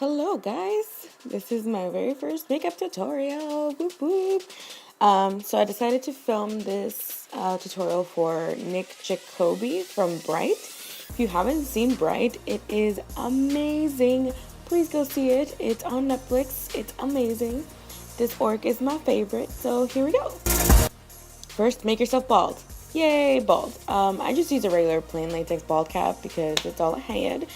Hello guys, this is my very first makeup tutorial. Whoop whoop. So I decided to film this tutorial for Nick Jakoby from Bright. If you haven't seen Bright, it is amazing. Please go see it. It's on Netflix. It's amazing. This orc is my favorite, so here we go. First, make yourself bald. Yay, bald. I just use a regular plain latex bald cap because it's all I had.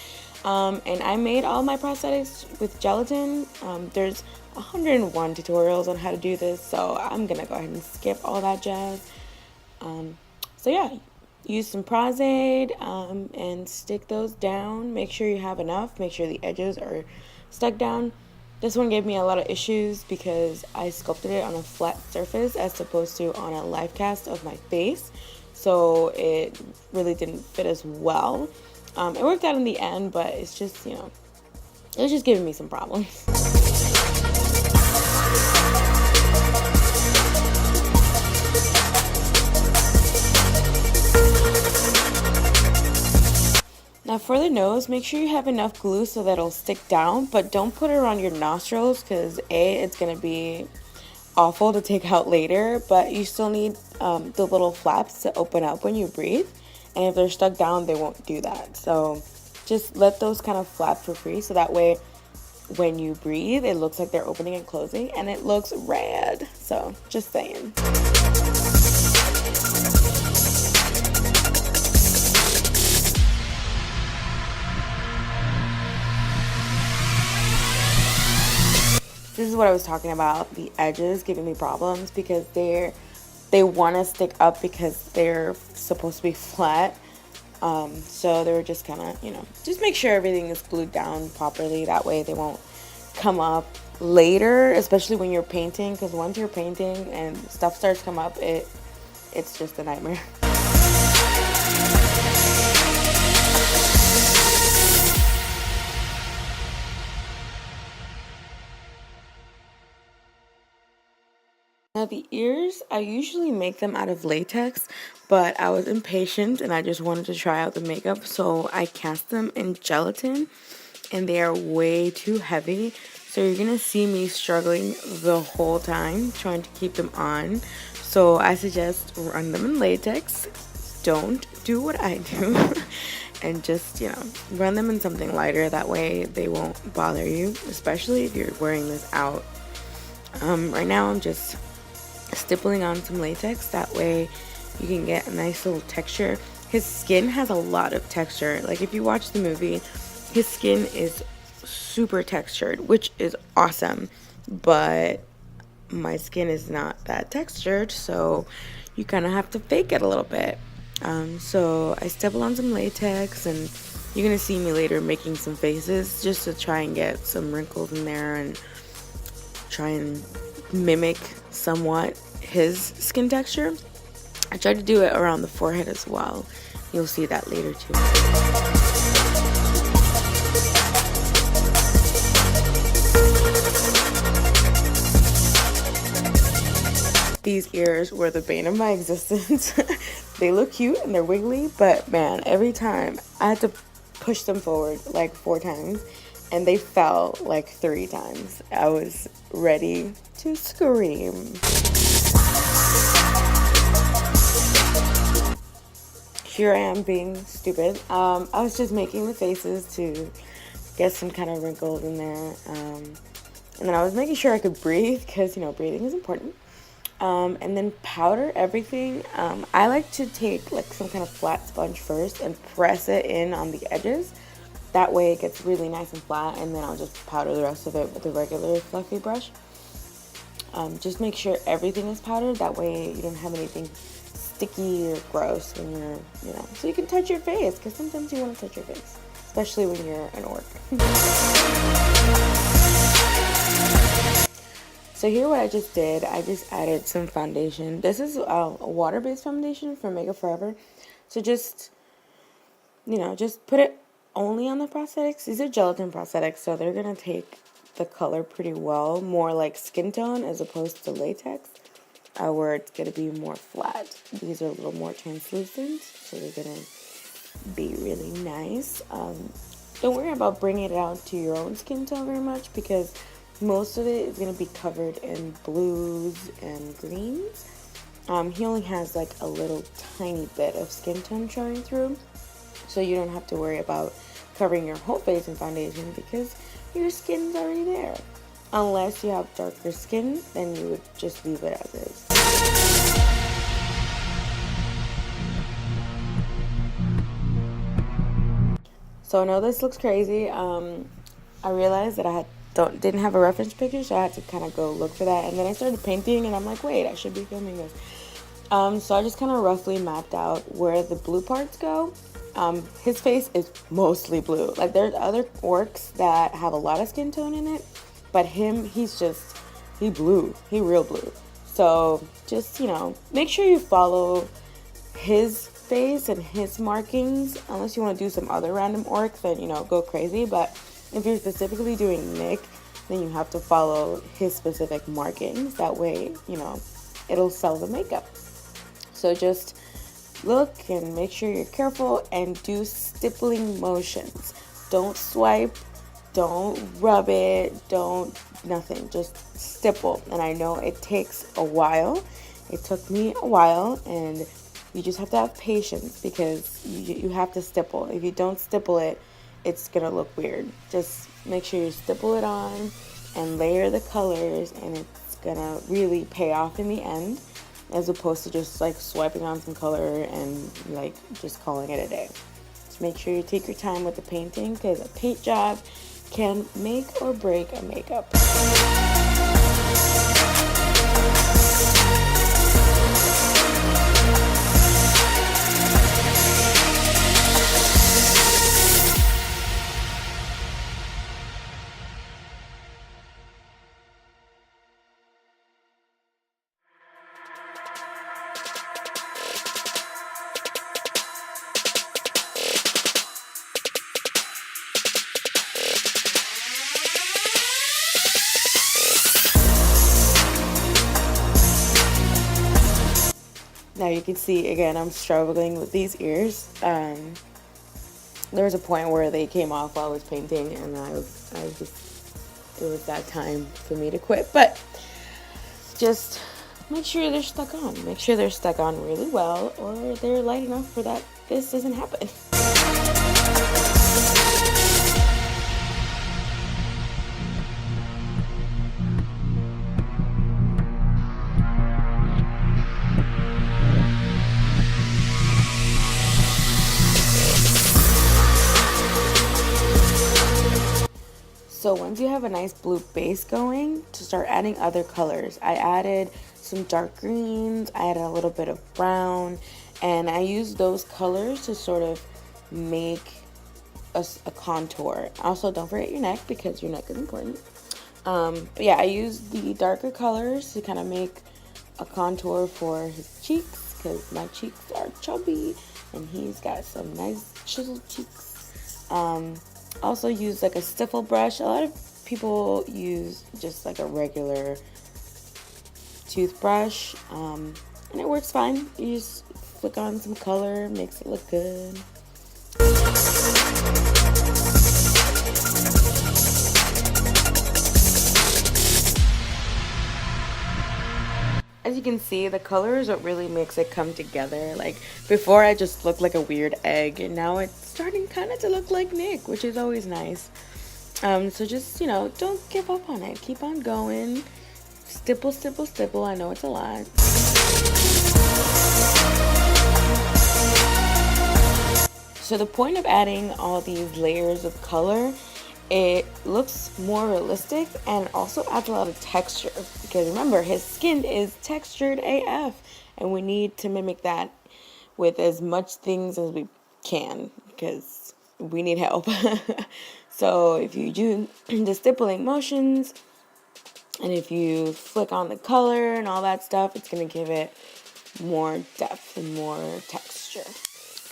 And I made all my prosthetics with gelatin. There's 101 tutorials on how to do this, so I'm gonna go ahead and skip all that jazz. So yeah, use some Pros-Aid and stick those down. Make sure you have enough. Make sure the edges are stuck down. This one gave me a lot of issues because I sculpted it on a flat surface as opposed to on a live cast of my face. So it really didn't fit as well. It worked out in the end, but it's just, it was just giving me some problems. Now for the nose, make sure you have enough glue so that it'll stick down, but don't put it around your nostrils because it's going to be awful to take out later, but you still need the little flaps to open up when you breathe. And if they're stuck down, they won't do that. So just let those kind of flap for free so that way when you breathe, it looks like they're opening and closing and it looks rad. So just saying. This is what I was talking about, the edges giving me problems because they want to stick up because they're supposed to be flat. So they were just kind of, just make sure everything is glued down properly. That way they won't come up later, especially when you're painting, because once you're painting and stuff starts to come up, it's just a nightmare. Now the ears, I usually make them out of latex, but I was impatient and I just wanted to try out the makeup, so I cast them in gelatin and they are way too heavy. So you're gonna see me struggling the whole time trying to keep them on. So I suggest run them in latex. Don't do what I do and just, run them in something lighter. That way they won't bother you, especially if you're wearing this out. Right now I'm just stippling on some latex, that way you can get a nice little texture. His skin has a lot of texture. Like if you watch the movie, his skin is super textured, which is awesome, but my skin is not that textured, so you kind of have to fake it a little bit. So I stipple on some latex and you're gonna see me later making some faces just to try and get some wrinkles in there and try and mimic somewhat his skin texture. I tried to do it around the forehead as well. You'll see that later too. These ears were the bane of my existence. They look cute and they're wiggly, but man, every time I had to push them forward like 4 times and they fell like 3 times. I was ready to scream. Here I am being stupid. I was just making the faces to get some kind of wrinkles in there. And then I was making sure I could breathe because, breathing is important. And then powder everything. I like to take like some kind of flat sponge first and press it in on the edges. That way it gets really nice and flat, and then I'll just powder the rest of it with a regular fluffy brush. Just make sure everything is powdered. That way you don't have anything sticky or gross when you're, so you can touch your face, because sometimes you want to touch your face, especially when you're an orc. So here what I just did, I just added some foundation. This is a water-based foundation from Makeup Forever. So just, just put it only on the prosthetics. These are gelatin prosthetics, so they're going to take the color pretty well, more like skin tone as opposed to latex, where it's going to be more flat. These are a little more translucent, so they're going to be really nice. don't worry about bringing it out to your own skin tone very much, because most of it is going to be covered in blues and greens. He only has like a little tiny bit of skin tone showing through, so you don't have to worry about covering your whole face in foundation because your skin's already there. Unless you have darker skin, then you would just leave it as is. So I know this looks crazy. I realized that I didn't have a reference picture, so I had to kind of go look for that. And then I started painting, and I'm like, wait, I should be filming this. So I just kind of roughly mapped out where the blue parts go. His face is mostly blue. Like, there's other orcs that have a lot of skin tone in it, but he blue. He real blue. So just, make sure you follow his face and his markings, unless you want to do some other random orc, then go crazy. But if you're specifically doing Nick, then you have to follow his specific markings. That way, it'll sell the makeup. So just look and make sure you're careful and do stippling motions. Don't swipe, don't rub it, nothing, just stipple. And I know it takes a while. It took me a while, and you just have to have patience, because you have to stipple. If you don't stipple it, it's gonna look weird. Just make sure you stipple it on and layer the colors, and it's gonna really pay off in the end, as opposed to just like swiping on some color and like just calling it a day. Just make sure you take your time with the painting, because a paint job can make or break a makeup. Now you can see, again, I'm struggling with these ears. There was a point where they came off while I was painting, and it was that time for me to quit. But just make sure they're stuck on. Make sure they're stuck on really well, or they're light enough for that this doesn't happen. So once you have a nice blue base going, to start adding other colors. I added some dark greens, I added a little bit of brown, and I used those colors to sort of make a contour. Also, don't forget your neck, because your neck is important. But yeah, I used the darker colors to kind of make a contour for his cheeks, because my cheeks are chubby and he's got some nice chiseled cheeks. Also use like a stiffle brush. A lot of people use just like a regular toothbrush, and it works fine. You just flick on some color, makes it look good. As you can see, the color is what really makes it come together. Like, before I just looked like a weird egg, and now it's starting kind of to look like Nick, which is always nice. So just, don't give up on it. Keep on going. Stipple, stipple, stipple. I know it's a lot. So the point of adding all these layers of color, it looks more realistic and also adds a lot of texture, because remember, his skin is textured AF, and we need to mimic that with as much things as we can, because we need help. So if you do the stippling motions, and if you flick on the color and all that stuff, it's going to give it more depth and more texture.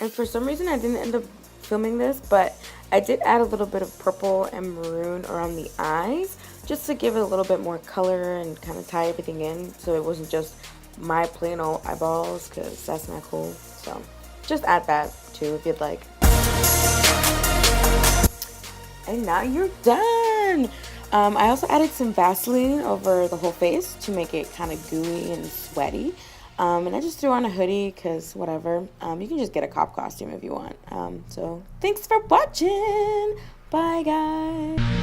And for some reason, I didn't end up filming this, but I did add a little bit of purple and maroon around the eyes, just to give it a little bit more color and kind of tie everything in, so it wasn't just my plain old eyeballs, because that's not cool. So just add that too if you'd like. And now you're done. I also added some Vaseline over the whole face to make it kind of gooey and sweaty. And I just threw on a hoodie because whatever. You can just get a cop costume if you want. So thanks for watching. Bye, guys.